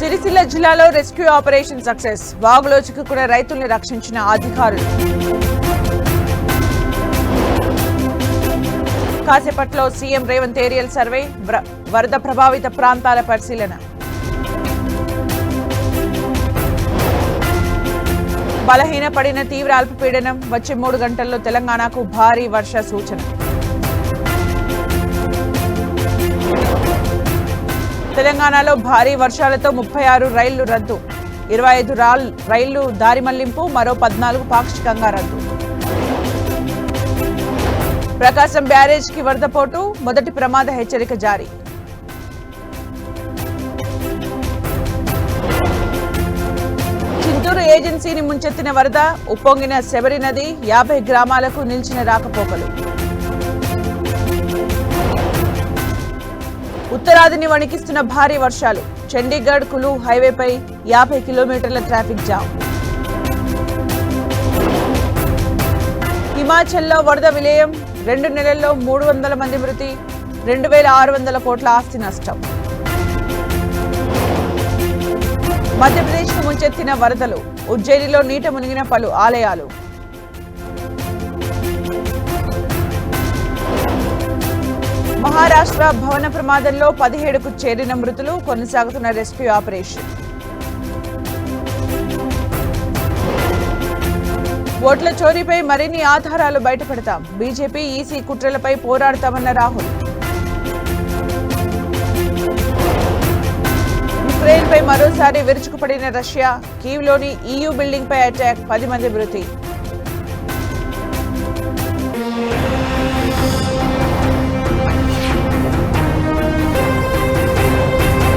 సిరిసిల్ల జిల్లాలో rescue operation success. వాగులో చిక్కుకున్న రైతుల్ని రక్షించిన అధికారులు. కాసేపట్లో సీఎం రేవంత్ ఏరియల్ సర్వే, వరద ప్రభావిత ప్రాంతాల పరిశీలన. బలహీనపడిన తీవ్ర అల్పపీడనం, వచ్చే 3 గంటల్లో తెలంగాణకు భారీ వర్ష సూచన. తెలంగాణలో భారీ వర్షాలతో 36 రైళ్లు రద్దు, 25 రైళ్లు దారి మళ్లింపు, మరో 14 పాక్షికంగా రద్దు. ప్రకాశం బ్యారేజ్కి వరదపోటు, మొదటి ప్రమాద హెచ్చరిక జారీ. చింతూరు ఏజెన్సీని ముంచెత్తిన వరద, ఉప్పొంగిన శబరి నది, 50 గ్రామాలకు నిలిచిన రాకపోకలు. ఉత్తరాదిని వణికిస్తున్న భారీ వర్షాలు, చండీగఢ్ కులు హైవేపై 50 కిలోమీటర్ల ట్రాఫిక్ జామ్. హిమాచల్లో వరద విలయం, 2 నెలల్లో 300 మంది మృతి, 2600 కోట్ల ఆస్తి నష్టం. మధ్యప్రదేశ్ను ముంచెత్తిన వరదలు, ఉజ్జయినిలో నీట మునిగిన పలు ఆలయాలు. మహారాష్ట్ర భవన ప్రమాదంలో 17కు చేరిన మృతులు, కొనసాగుతున్న రెస్క్యూ ఆపరేషన్. ఓట్ల చోరీపై మరిన్ని ఆధారాలు బయటపెడతాం, బీజేపీ ఈసీ కుట్రలపై పోరాడతామన్న రాహుల్. యుక్రెయిన్పై మరోసారి విరుచుకుపడిన రష్యా, కీవ్లోని EU బిల్డింగ్పై అటాక్, 10 మంది మృతి.